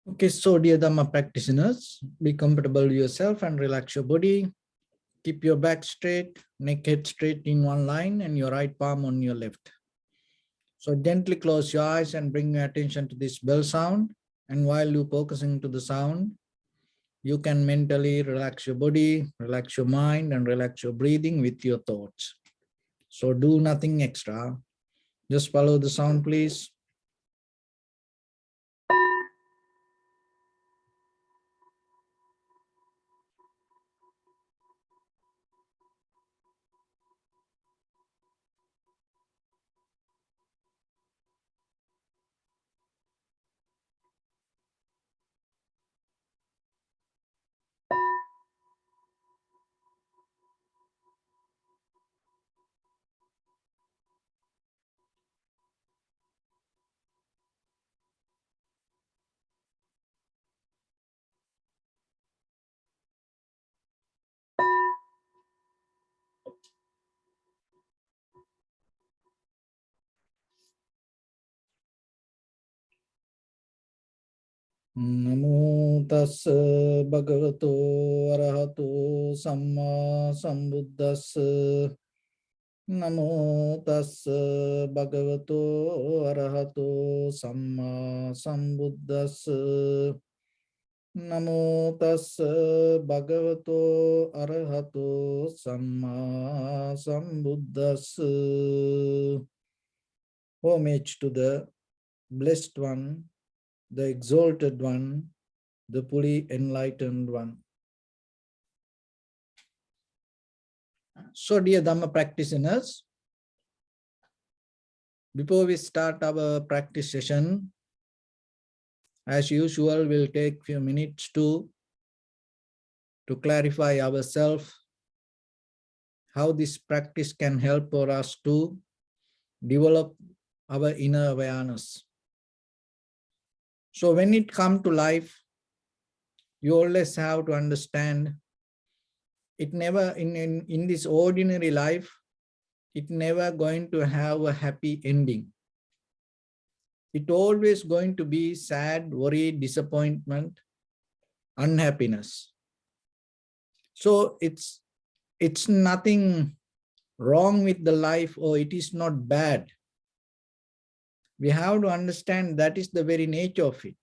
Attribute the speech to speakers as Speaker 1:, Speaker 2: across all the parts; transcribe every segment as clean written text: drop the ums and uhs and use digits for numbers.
Speaker 1: Okay, so dear Dharma practitioners, be comfortable with yourself and relax your body. Keep your back straight, neck head straight in one line and your right palm on your left. So gently close your eyes and bring your attention to this bell sound. And while you're focusing to the sound, you can mentally relax your body, relax your mind, and relax your breathing with your thoughts. So do nothing extra. Just follow the sound, please. Namo tassa bhagavato arahato samma sambuddhassa. Namo tassa bhagavato arahato samma sambuddhassa. Namo tassa bhagavato arahato samma sambuddhassa. Homage to the blessed one, the exalted one, the fully enlightened one. So dear Dhamma practitioners, before we start our practice session, as usual, we'll take a few minutes to clarify ourselves, how this practice can help for us to develop our inner awareness. So when it comes to life, you always have to understand it never, in this ordinary life, it never going to have a happy ending. It always going to be sad, worry, disappointment, unhappiness. So it's nothing wrong with the life, or it is not bad. We have to understand that is the very nature of it.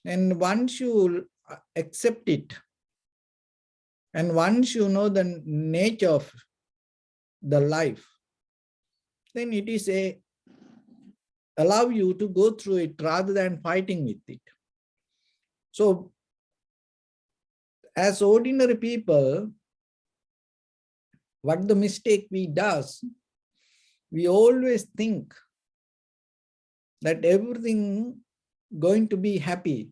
Speaker 1: And once you accept it, and once you know the nature of the life, then it is allow you to go through it rather than fighting with it. So as ordinary people, what the mistake we does, we always think that everything going to be happy,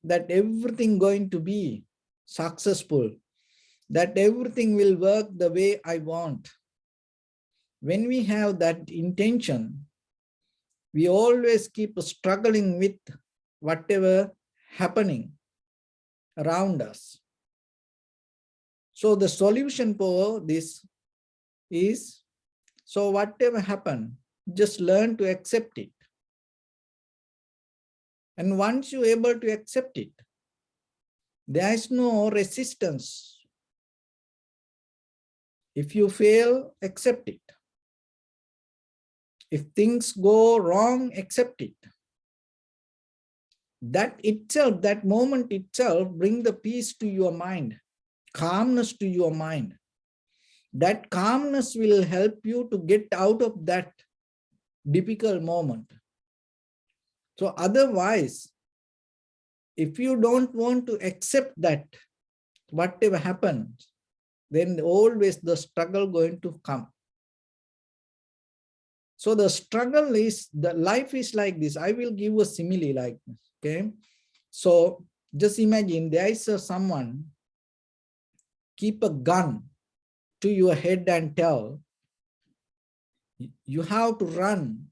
Speaker 1: that everything going to be successful, that everything will work the way I want. When we have that intention, we always keep struggling with whatever happening around us. So the solution for this is, so whatever happened, just learn to accept it. And once you're able to accept it, there is no resistance. If you fail, accept it. If things go wrong, accept it. That itself, that moment itself, bring the peace to your mind, calmness to your mind. That calmness will help you to get out of that difficult moment. So otherwise, if you don't want to accept that, whatever happens, then always the struggle going to come. So the struggle is, the life is like this. I will give a simile like this, okay? So just imagine there is someone keep a gun to your head and tell, you have to run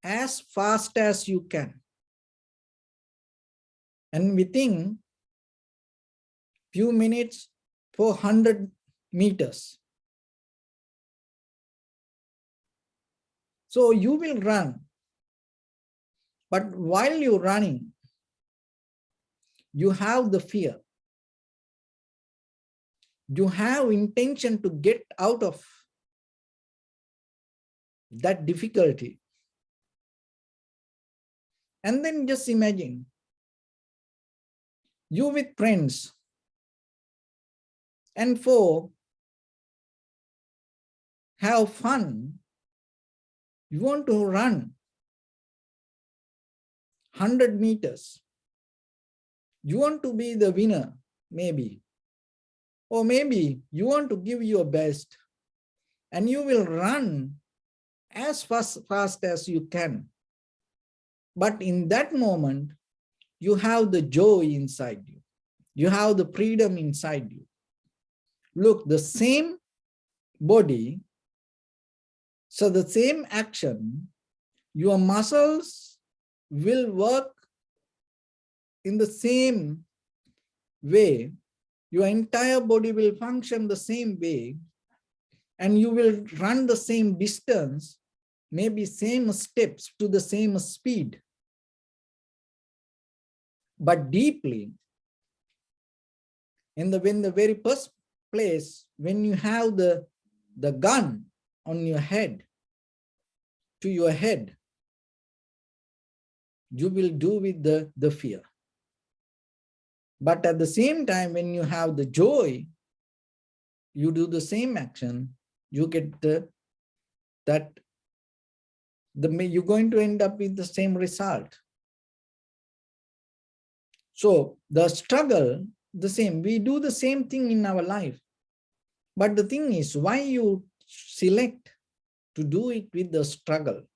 Speaker 1: as fast as you can. And within few minutes, 400 meters. So you will run. But while you're running, you have the fear. You have intention to get out of that difficulty. And then just imagine you with friends, and for have fun, you want to run 100 meters. You want to be the winner, maybe. Or maybe you want to give your best, and you will run as fast as you can. But in that moment, you have the joy inside you. You have the freedom inside you. Look, the same body, so the same action, your muscles will work in the same way. Your entire body will function the same way, and you will run the same distance, maybe same steps to the same speed. But deeply, in the very first place, when you have the gun on your head, to your head, you will do with the fear. But at the same time, when you have the joy, you do the same action, you get you're going to end up with the same result. So the struggle, the same, we do the same thing in our life. But the thing is, why you select to do it with the struggle?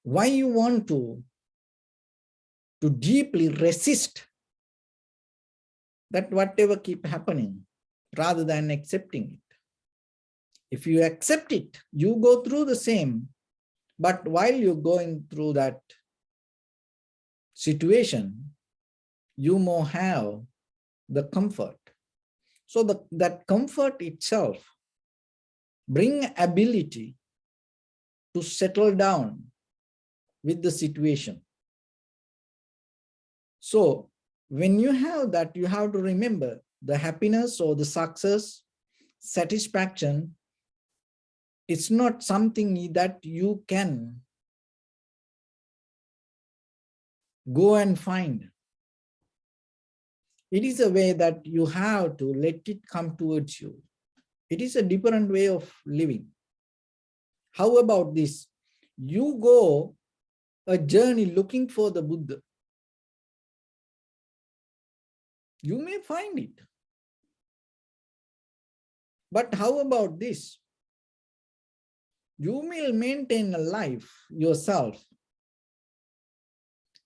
Speaker 1: Why you want to deeply resist that whatever keep happening rather than accepting it? If you accept it, you go through the same, but while you're going through that situation, you more have the comfort. So that comfort itself bring ability to settle down with the situation. So when you have that, you have to remember the happiness or the success, satisfaction, it's not something that you can go and find. It is a way that you have to let it come towards you. It is a different way of living. How about this? You go a journey looking for the Buddha. You may find it. But how about this? You will maintain a life yourself,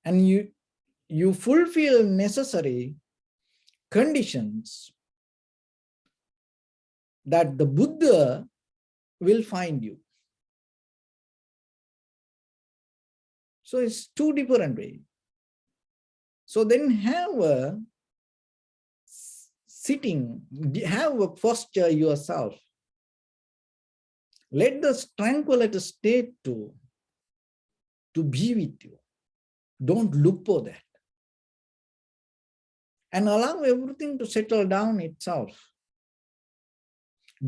Speaker 1: and you fulfill necessary conditions that the Buddha will find you. So it's two different ways. So then have a sitting, have a posture yourself. Let the tranquility state to be with you. Don't look for that. And allow everything to settle down itself.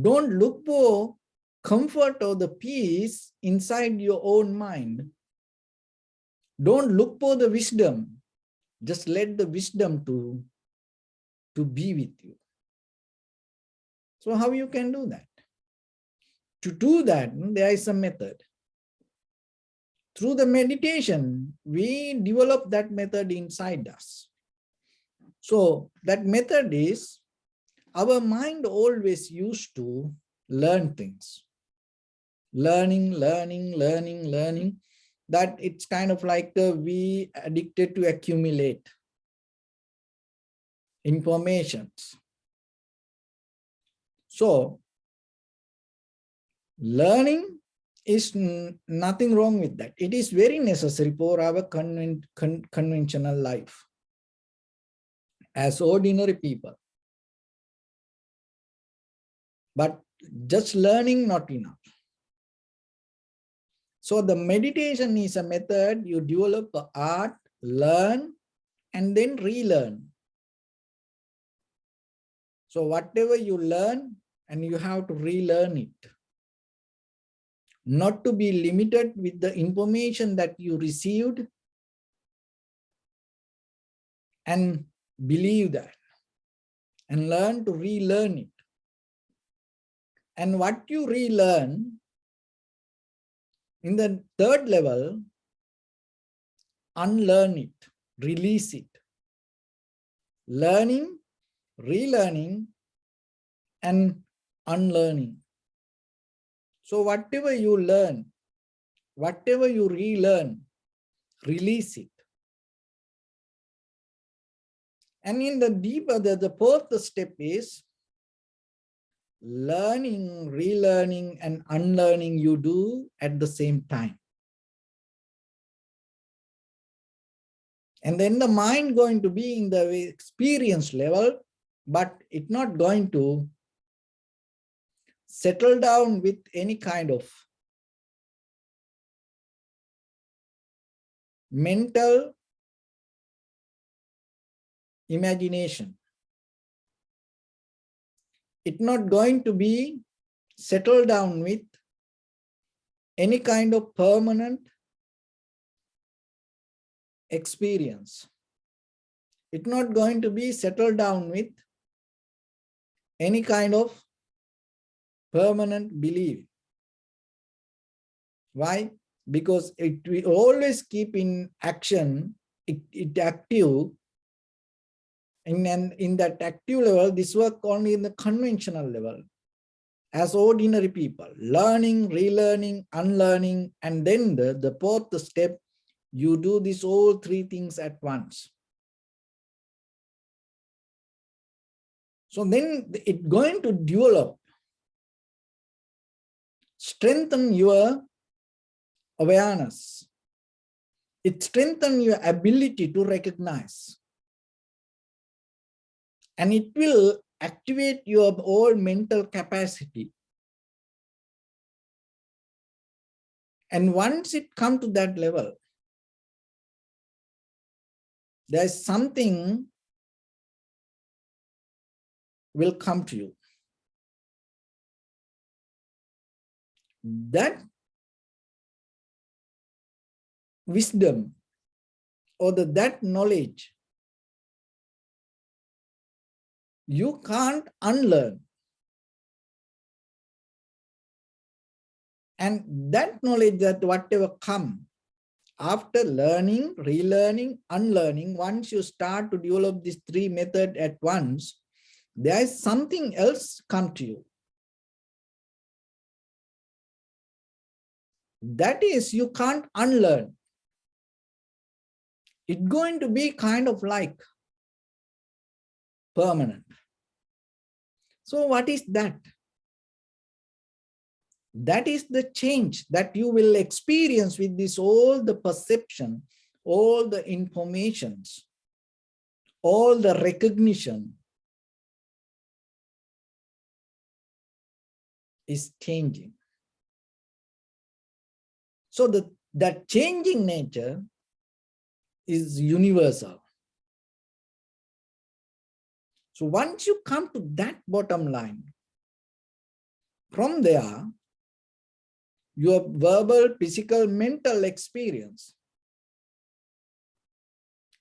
Speaker 1: Don't look for comfort or the peace inside your own mind. Don't look for the wisdom. Just let the wisdom to be with you. So how you can do that? To do that, there is a method. Through the meditation, we develop that method inside us. So that method is, our mind always used to learn things. Learning, that it's kind of like we addicted to accumulate informations. So learning is nothing wrong with that. It is very necessary for our conventional life as ordinary people. But just learning not enough. So the meditation is a method you develop art, learn, and then relearn. So whatever you learn, and you have to relearn it. Not to be limited with the information that you received and believe that and learn to relearn it. And what you relearn in the third level, unlearn it, release it. Learning, relearning, and unlearning. So whatever you learn, whatever you relearn, release it. And in the deeper, the fourth step is learning, relearning, and unlearning you do at the same time. And then the mind going to be in the experience level, but it's not going to settle down with any kind of mental imagination. It's not going to be settled down with any kind of permanent experience. It's not going to be settled down with any kind of permanent belief. Why? Because it will always keep in action, it active. And in that active level, this work only in the conventional level. As ordinary people, learning, relearning, unlearning, and then the fourth step, you do these all three things at once. So then it's going to develop, strengthen your awareness. It strengthens your ability to recognize. And it will activate your whole mental capacity. And once it comes to that level, there's something will come to you. That wisdom or that knowledge, you can't unlearn. And that knowledge, that whatever comes after learning, relearning, unlearning, once you start to develop these three methods at once, there is something else come to you. That is, you can't unlearn. It's going to be kind of like permanent. So what is that? That is the change that you will experience with this, all the perception, all the informations, all the recognition is changing. So that changing nature is universal. So once you come to that bottom line, from there, your verbal, physical, mental experience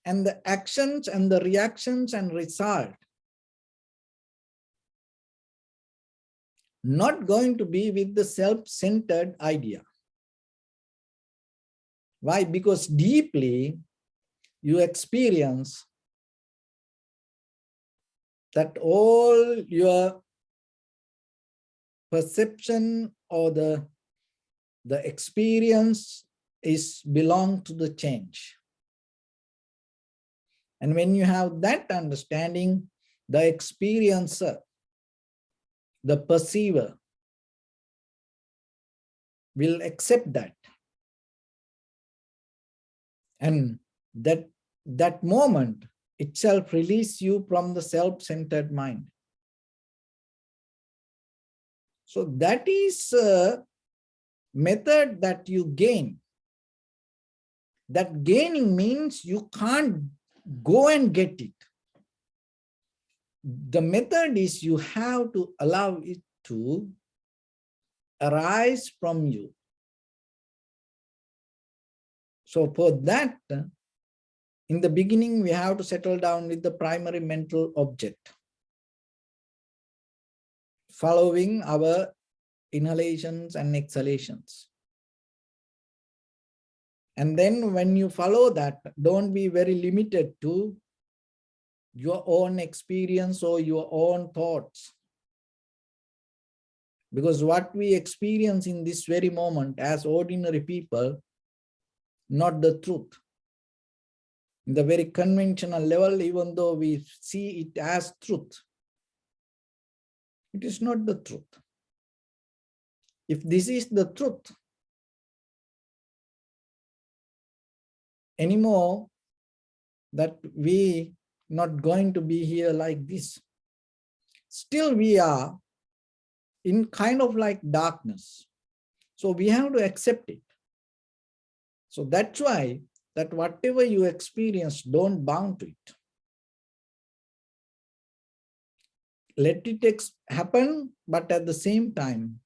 Speaker 1: and the actions and the reactions and result not going to be with the self-centered idea. Why? Because deeply you experience that all your perception or the experience is belong to the change. And when you have that understanding, the experiencer, the perceiver will accept that. And that moment itself release you from the self-centered mind. So that is method that you gain, that gaining means you can't go and get it. The method is you have to allow it to arise from you. So for that, in the beginning, we have to settle down with the primary mental object, following our inhalations and exhalations. And then when you follow that, don't be very limited to your own experience or your own thoughts. Because what we experience in this very moment as ordinary people, not the truth. In the very conventional level, even though we see it as truth, it is not the truth. If this is the truth, anymore, that we not going to be here like this. Still we are in kind of like darkness. So we have to accept it. So that's why that whatever you experience, don't bound to it. Let it happen, but at the same time,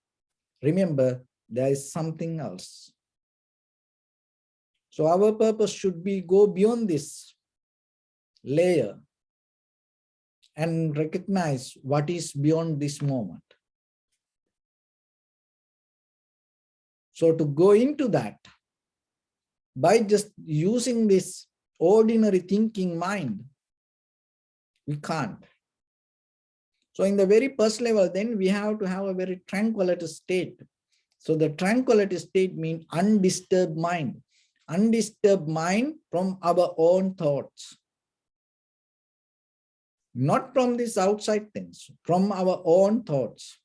Speaker 1: remember there is something else. So our purpose should be go beyond this layer and recognize what is beyond this moment. So to go into that, by just using this ordinary thinking mind, we can't. So in the very first level, then we have to have a very tranquility state. So the tranquility state means undisturbed mind. Undisturbed mind from our own thoughts. Not from these outside things, from our own thoughts.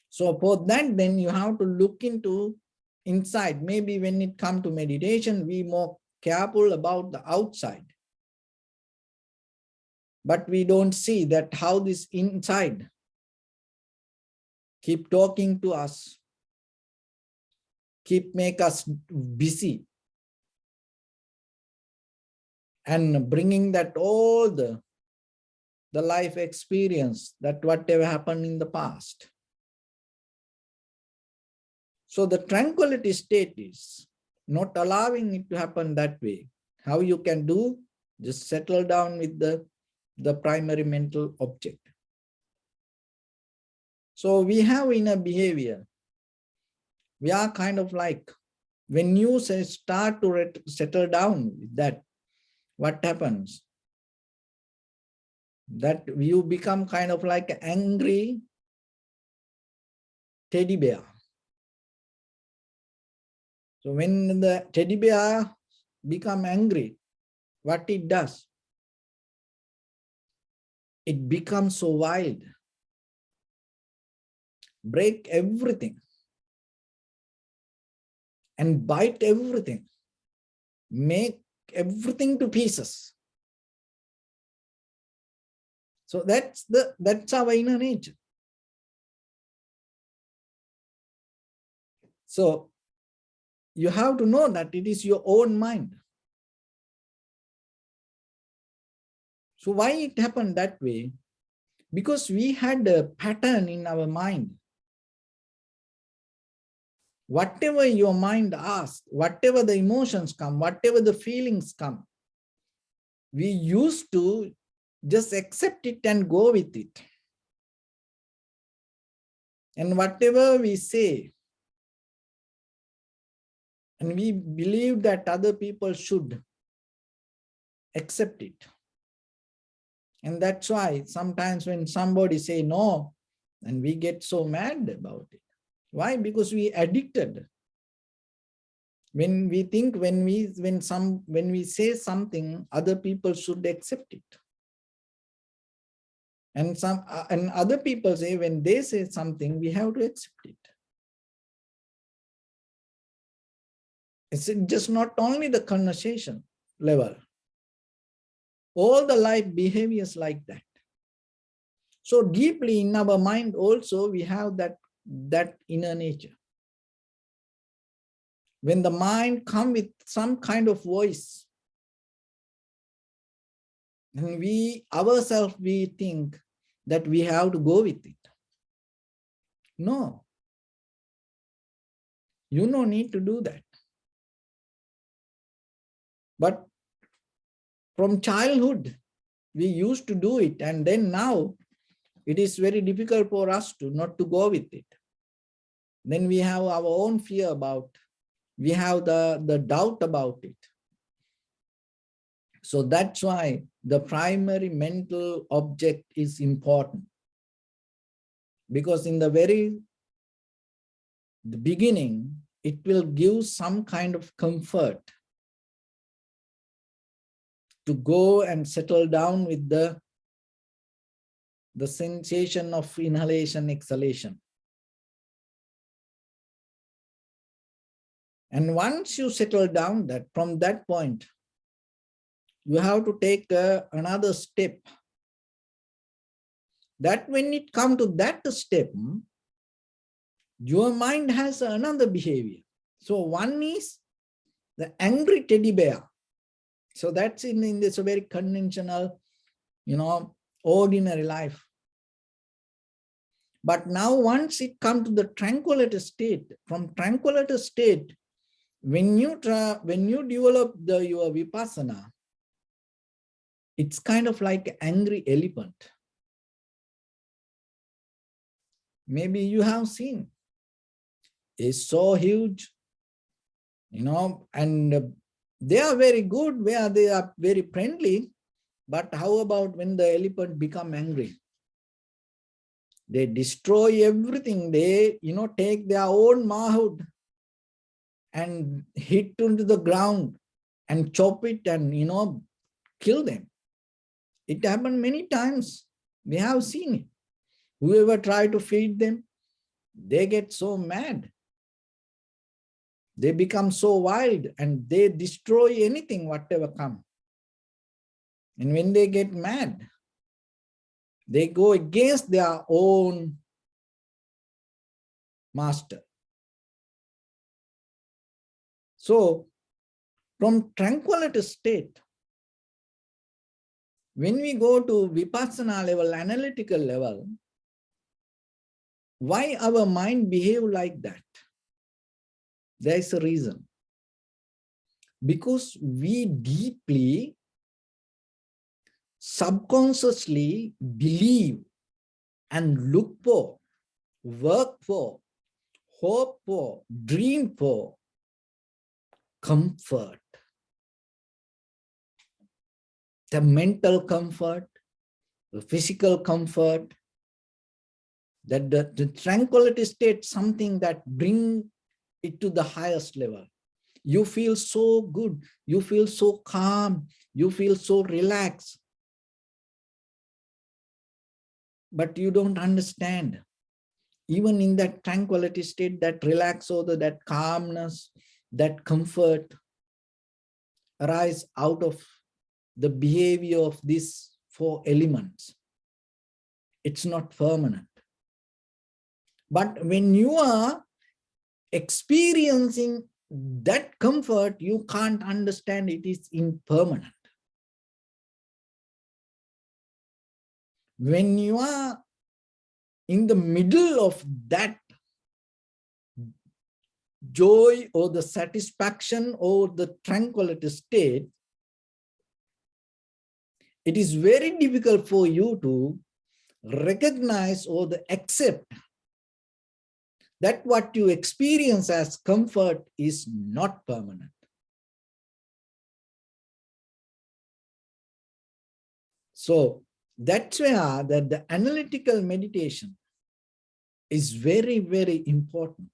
Speaker 1: So for that, then you have to look into inside. Maybe when it comes to meditation, we more careful about the outside. But we don't see that how this inside keep talking to us, keep make us busy, and bringing that all the life experience, that whatever happened in the past. So the tranquility state is not allowing it to happen that way. How you can do? Just settle down with the primary mental object. So we have inner behavior. We are kind of like, when you start to settle down with that, what happens? That you become kind of like an angry teddy bear. So when the teddy bear become angry, what it does? It becomes so wild, break everything and bite everything, make everything to pieces. So that's our inner nature. So you have to know that it is your own mind. So why it happened that way? Because we had a pattern in our mind. Whatever your mind asks, whatever the emotions come, whatever the feelings come, we used to just accept it and go with it. And whatever we say, and we believe that other people should accept it. And that's why sometimes when somebody say no, and we get so mad about it. Why? Because we addicted. When we think, when we say something, other people should accept it. And other people say, when they say something, we have to accept it. It's just not only the conversation level. All the life behaviors like that. So deeply in our mind also, we have that that inner nature. When the mind comes with some kind of voice, and we ourselves, we think that we have to go with it. No, you don't need to do that. But from childhood, we used to do it, and then now it is very difficult for us to not to go with it. Then we have our own fear about, we have the doubt about it. So that's why the primary mental object is important. Because in the beginning, it will give some kind of comfort to go and settle down with the sensation of inhalation, exhalation. And once you settle down, that from that point, you have to take another step. That when it comes to that step, your mind has another behavior. So one is the angry teddy bear. So that's in this very conventional, ordinary life. But now once it comes to the tranquility state, from tranquility state, when you develop your vipassana, it's kind of like an angry elephant. Maybe you have seen. It's so huge, and they are very good where they are very friendly. But how about when the elephant become angry? They destroy everything. They, take their own manhood and hit into the ground and chop it and, kill them. It happened many times. We have seen it. Whoever try to feed them, they get so mad. They become so wild and they destroy anything, whatever comes. And when they get mad, they go against their own master. So, from tranquility state, when we go to vipassana level, analytical level, why our mind behave like that? There is a reason. Because we deeply, subconsciously believe and look for, work for, hope for, dream for comfort. The mental comfort, the physical comfort, that the tranquility state, something that brings it to the highest level. You feel so good, you feel so calm, you feel so relaxed. But you don't understand. Even in that tranquility state, that relax or that calmness, that comfort arise out of the behavior of these four elements. It's not permanent. But when you are experiencing that comfort, you can't understand it is impermanent. When you are in the middle of that joy or the satisfaction or the tranquility state, it is very difficult for you to recognize or accept that what you experience as comfort is not permanent. So that's where that the analytical meditation is very, very important.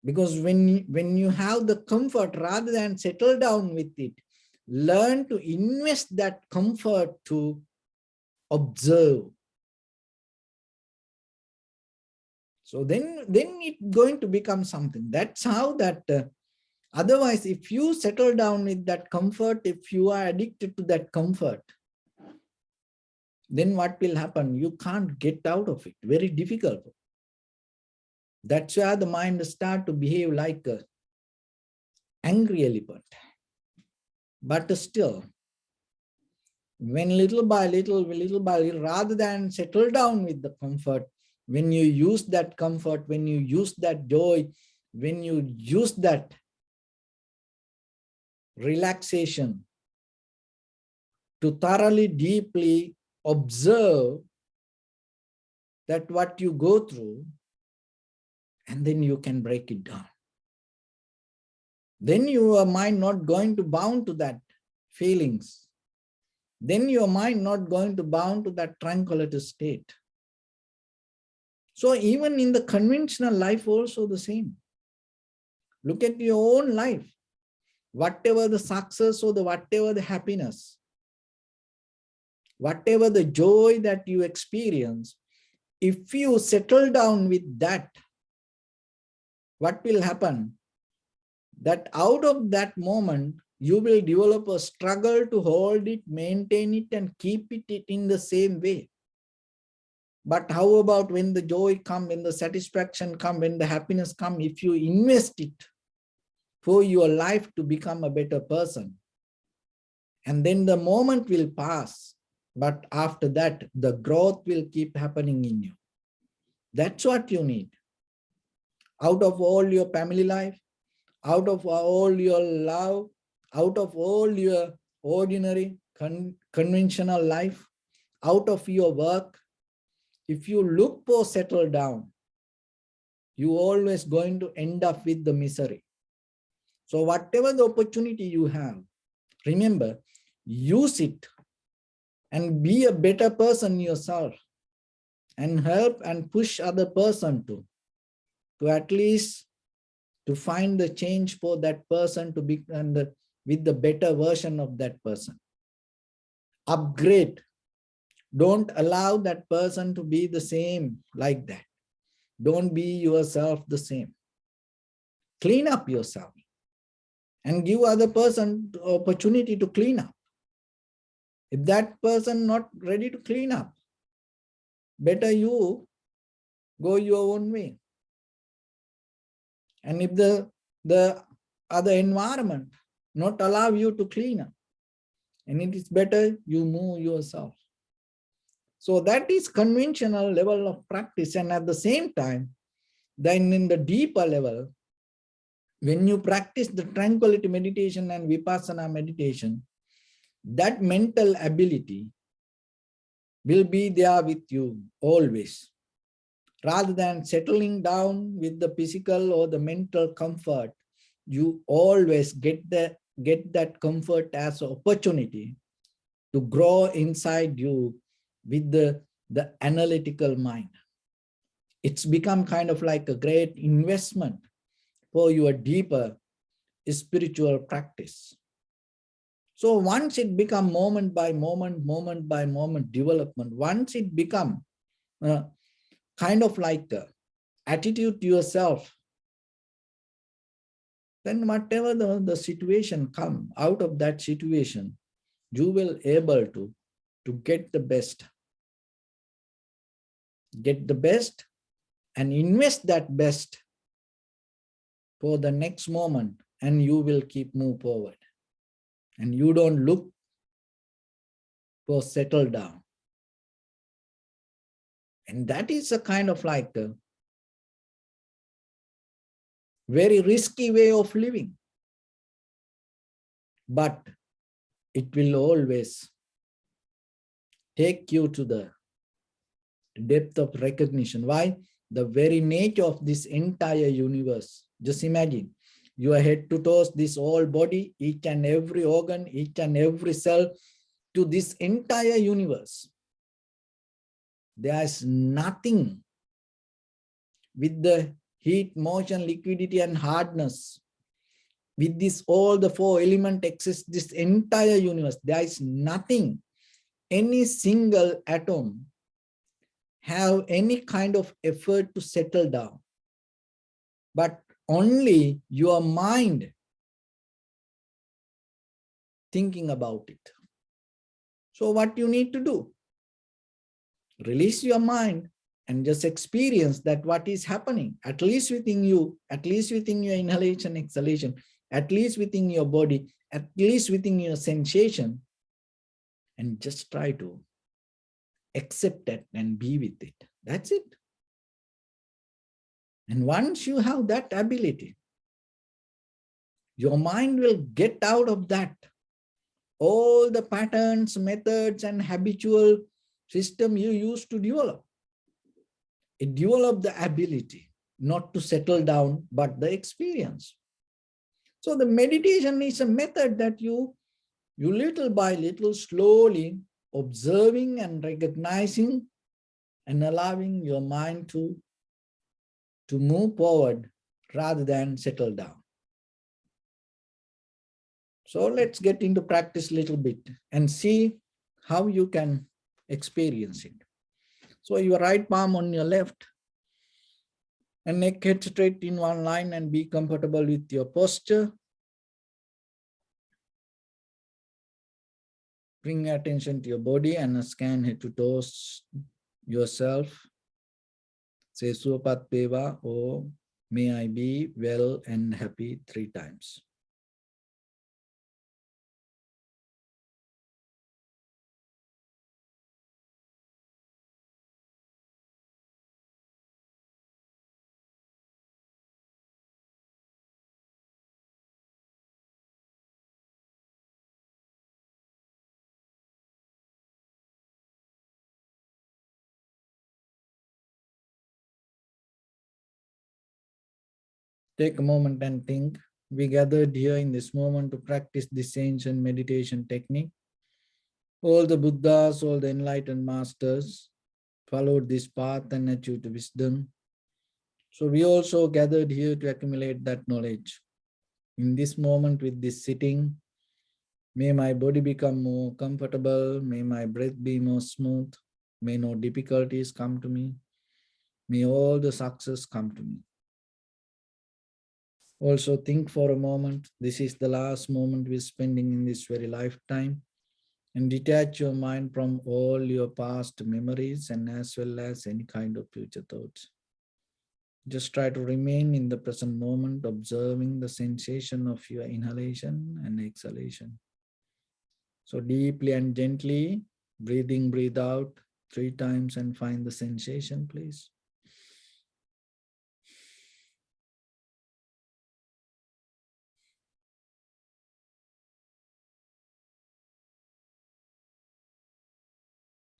Speaker 1: Because when you have the comfort, rather than settle down with it, learn to invest that comfort to observe. So then it's going to become something. That's how that, otherwise, if you settle down with that comfort, if you are addicted to that comfort, then what will happen? You can't get out of it. Very difficult. That's where the mind start to behave like an angry elephant. But still, when little by little, rather than settle down with the comfort, when you use that comfort, when you use that joy, when you use that relaxation to thoroughly, deeply observe that what you go through, and then you can break it down. Then your mind not going to bound to that feelings. Then your mind not going to bound to that tranquility state. So even in the conventional life also the same. Look at your own life. Whatever the success or whatever the happiness, whatever the joy that you experience, if you settle down with that, what will happen? That out of that moment, you will develop a struggle to hold it, maintain it, and keep it in the same way. But how about when the joy comes, when the satisfaction comes, when the happiness comes, if you invest it for your life to become a better person, and then the moment will pass, but after that, the growth will keep happening in you. That's what you need. Out of all your family life, out of all your love, out of all your ordinary conventional life, out of your work, if you look for settle down, you always going to end up with the misery. So whatever the opportunity you have, remember, use it and be a better person yourself and help and push other person to at least to find the change for that person to be with the better version of that person. Upgrade. Don't allow that person to be the same like that. Don't be yourself the same. Clean up yourself and give other person the opportunity to clean up. If that person not ready to clean up, better you go your own way. And if the other environment not allow you to clean up, and it is better you move yourself. So that is conventional level of practice. And at the same time, then in the deeper level, when you practice the tranquility meditation and vipassana meditation, that mental ability will be there with you always. Rather than settling down with the physical or the mental comfort, you always get that comfort as an opportunity to grow inside you with the analytical mind. It's become kind of like a great investment for your deeper spiritual practice. So once it become moment by moment development, once it become kind of like attitude to yourself, then whatever the situation come out of that situation, you will able to get the best. Get the best and invest that best for the next moment, and you will keep move forward. And you don't look for settle down. And that is a kind of like a very risky way of living. But it will always take you to the depth of recognition. Why? The very nature of this entire universe. Just imagine, your head to toes, this whole body, each and every organ, each and every cell, to this entire universe. There is nothing with the heat, motion, liquidity, and hardness. With this, all the four elements exist, this entire universe. There is nothing, any single atom have any kind of effort to settle down, but only your mind thinking about it. So what you need to do? Release your mind and just experience that what is happening, at least within you, at least within your inhalation, exhalation, at least within your body, at least within your sensation, and just try to accept it and be with it. That's it. And once you have that ability, your mind will get out of that. All the patterns, methods, and habitual system you used to develop. It developed the ability not to settle down, but the experience. So the meditation is a method that you little by little, slowly observing and recognizing and allowing your mind to move forward rather than settle down. So let's get into practice a little bit and see how you can experience it. So your right palm on your left and neck head straight in one line, and be comfortable with your posture. Bring attention to your body and scan head to toes yourself. Say Suapat Peva, or may I be well and happy 3 times. Take a moment and think. We gathered here in this moment to practice this ancient meditation technique. All the Buddhas, all the enlightened masters followed this path and achieved wisdom. So we also gathered here to accumulate that knowledge. In this moment with this sitting, may my body become more comfortable, may my breath be more smooth, may no difficulties come to me, may all the success come to me. Also think for a moment, this is the last moment we're spending in this very lifetime, and detach your mind from all your past memories and as well as any kind of future thoughts. Just try to remain in the present moment, observing the sensation of your inhalation and exhalation. So deeply and gently, breathe in, breathe out 3 times and find the sensation, please.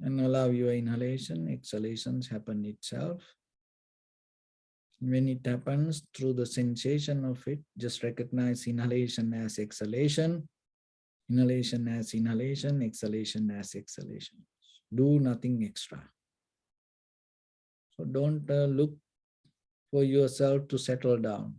Speaker 1: And allow your inhalation, exhalations happen itself. When it happens through the sensation of it, just recognize inhalation as exhalation, inhalation as inhalation, exhalation as exhalation. Do nothing extra. So don't look for yourself to settle down.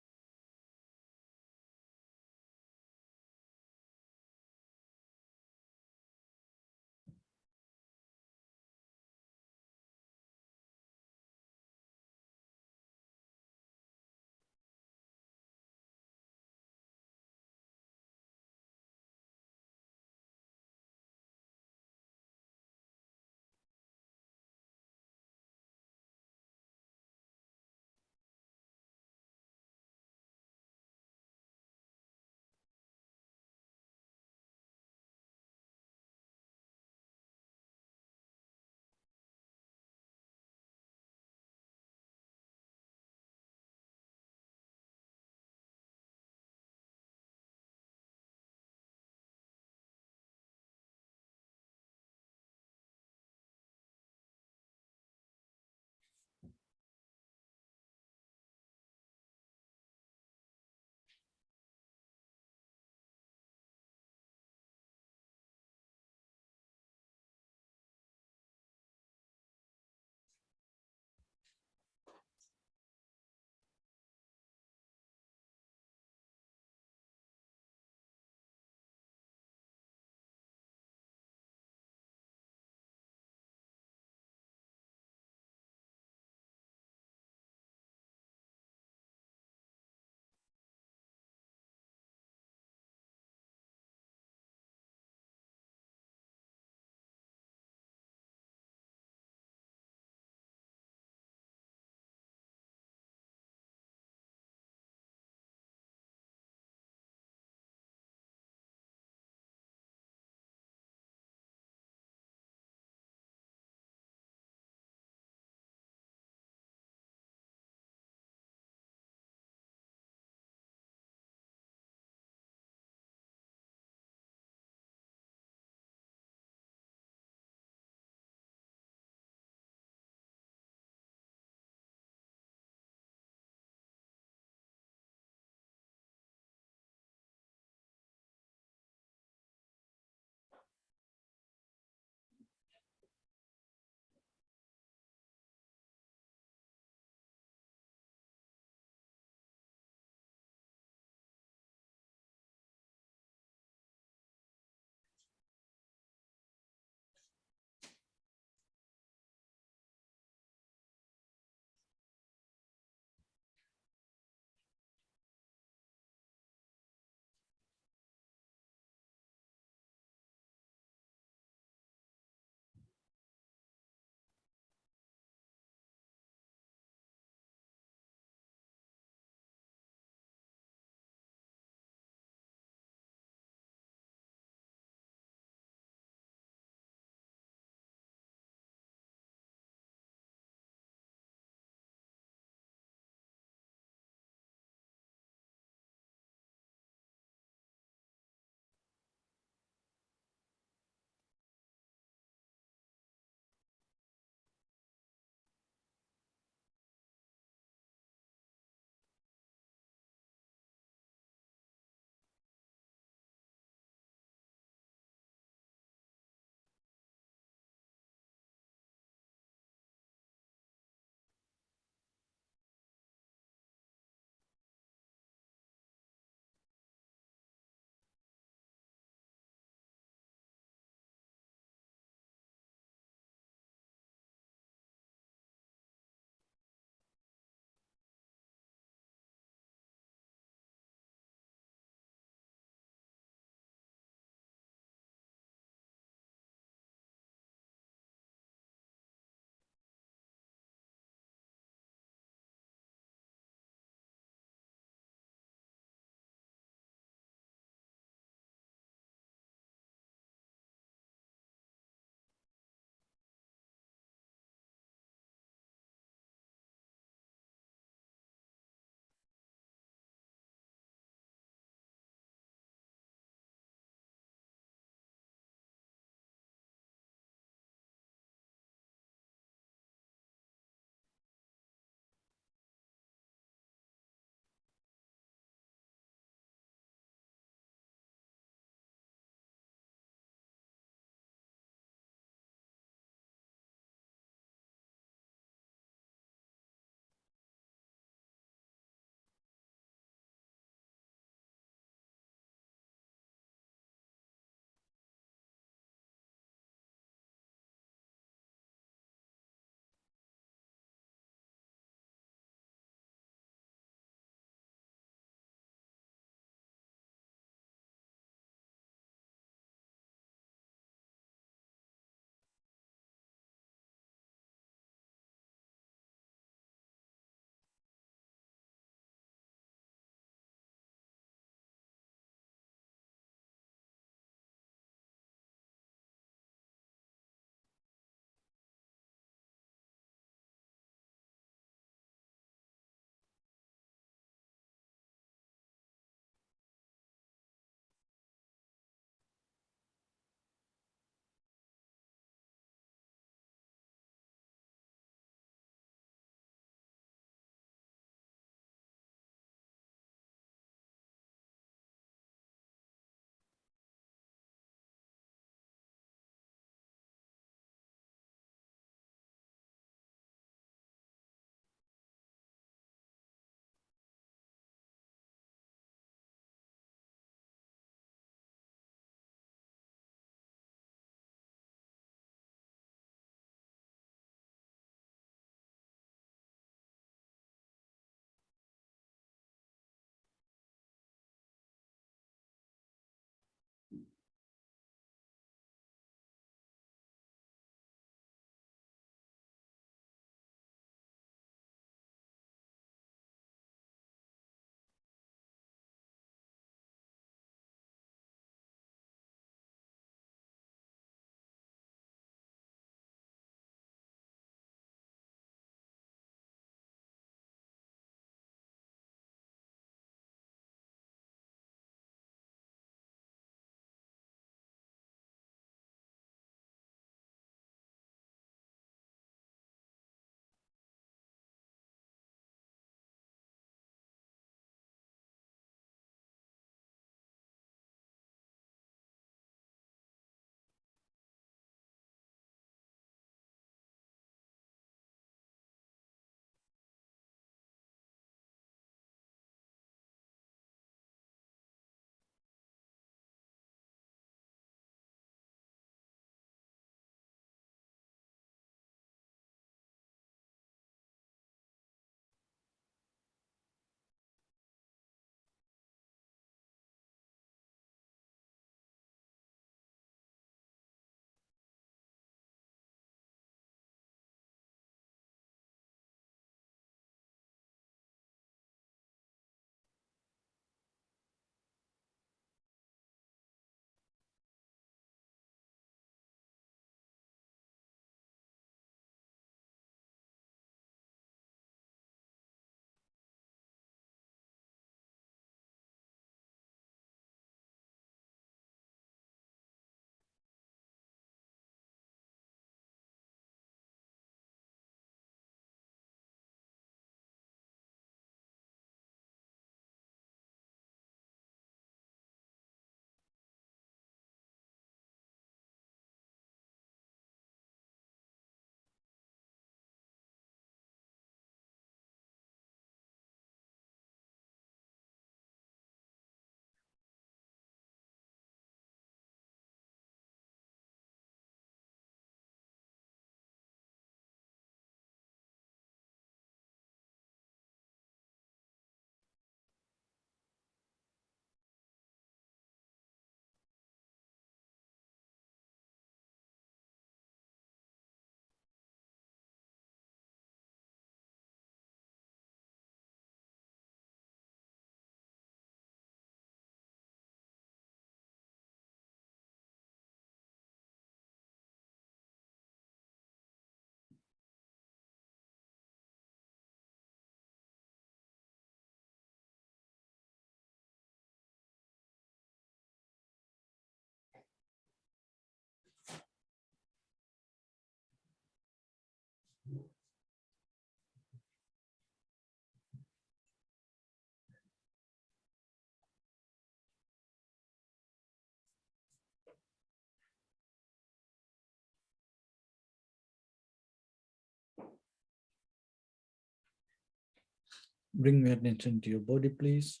Speaker 1: Bring your attention to your body, please.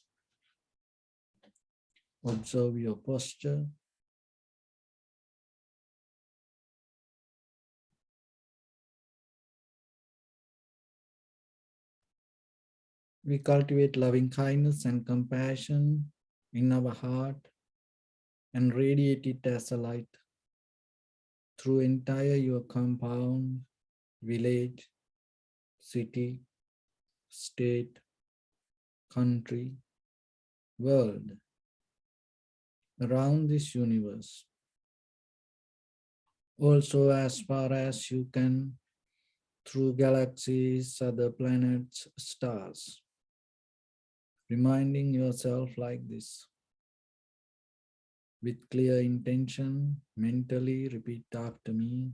Speaker 1: Observe your posture. We cultivate loving kindness and compassion in our heart and radiate it as a light through entire your compound, village, city, state, country, world, around this universe. Also, as far as you can, through galaxies, other planets, stars, reminding yourself like this. With clear intention, mentally repeat after me.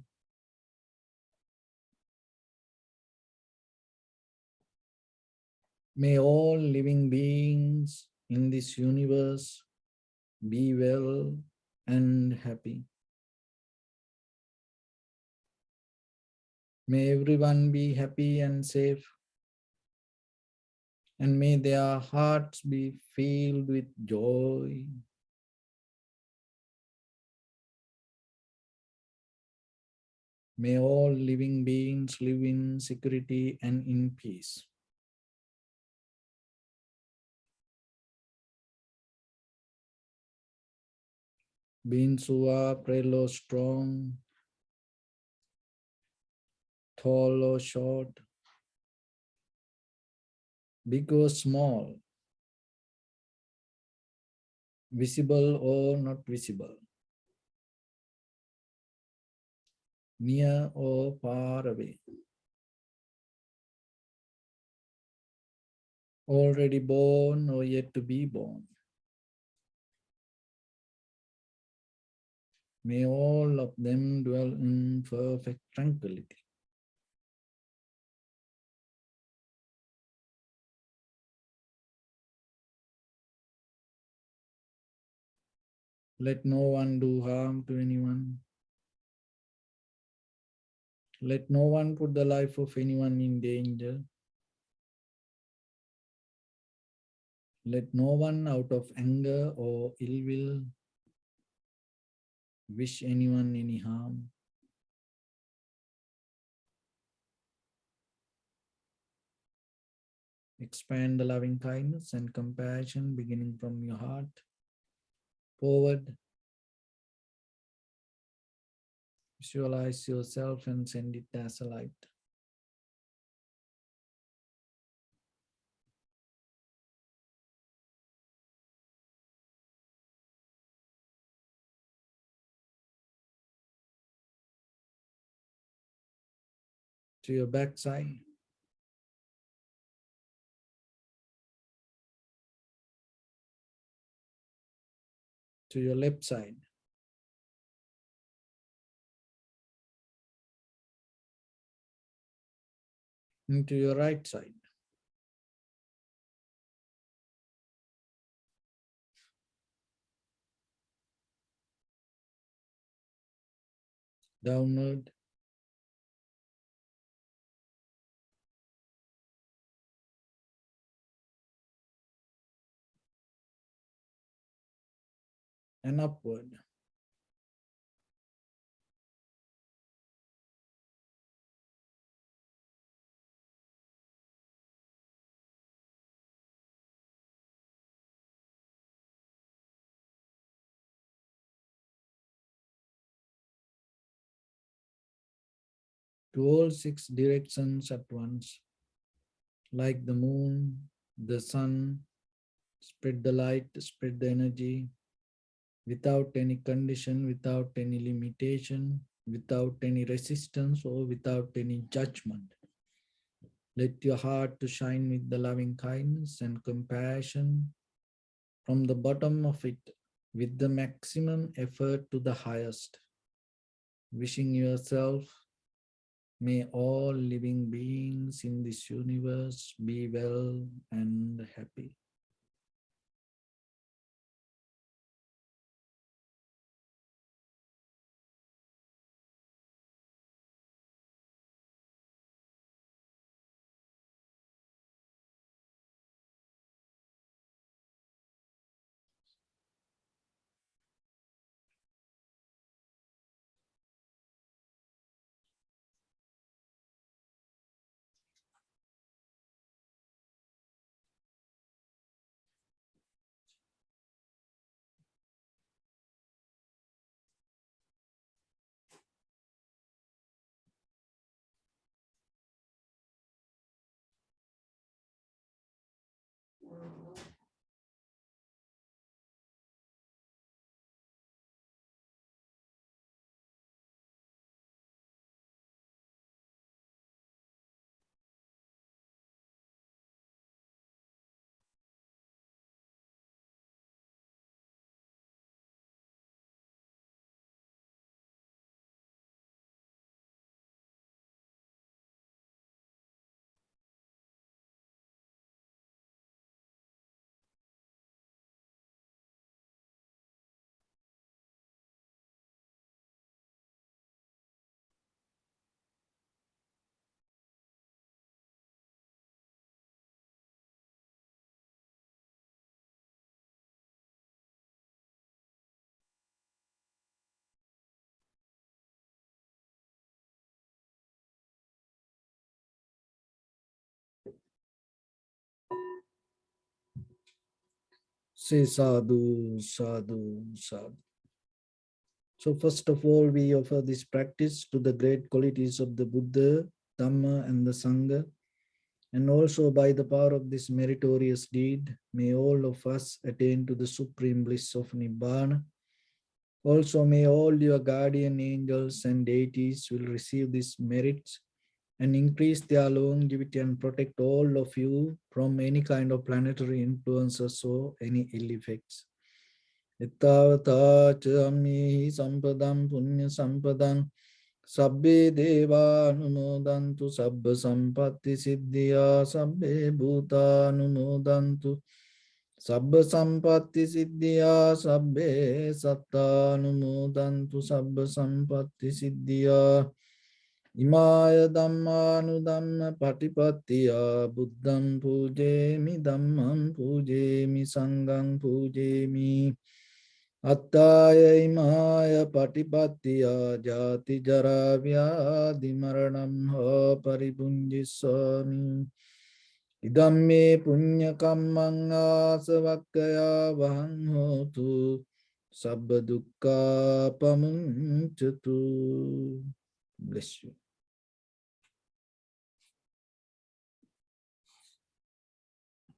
Speaker 1: May all living beings in this universe be well and happy. May everyone be happy and safe. And may their hearts be filled with joy. May all living beings live in security and in peace. Beings who are frail or strong, tall or short, big or small, visible or not visible, near or far away, already born or yet to be born. May all of them dwell in perfect tranquility. Let no one do harm to anyone. Let no one put the life of anyone in danger. Let no one out of anger or ill will wish anyone any harm. Expand the loving kindness and compassion beginning from your heart forward. Visualize yourself and send it as a light. To your backside, to your left side, and to your right side. Downward, and upward. To all six directions at once. Like the moon, the sun, spread the light, spread the energy, without any condition, without any limitation, without any resistance or without any judgment. Let your heart to shine with the loving kindness and compassion from the bottom of it with the maximum effort to the highest. Wishing yourself, may all living beings in this universe be well and happy. Say sadhu, sadhu, sadhu. So first of all, we offer this practice to the great qualities of the Buddha, Dhamma, and the Sangha. And also by the power of this meritorious deed, may all of us attain to the supreme bliss of Nibbana. Also may all your guardian angels and deities will receive these merits and increase their longevity and protect all of you from any kind of planetary influences or any ill effects. Ittavata chammihi sampadam punya sampadam sabbe deva anumodantu sabba sampatti siddhya sabbe bhuta anumodantu sabba sampatti siddhya sabbe satta anumodantu sabba sampatti siddhya imaya dhammanudhamma patipattiya buddham pujemi dhammam pujemi sangham pujemi Attaya imaya patipattiya jati jara vyadhi maranam ha paribunjisami idamme punya kammang asavakkaya vahang hotu sabba dukkha pamuncatu. Bless you.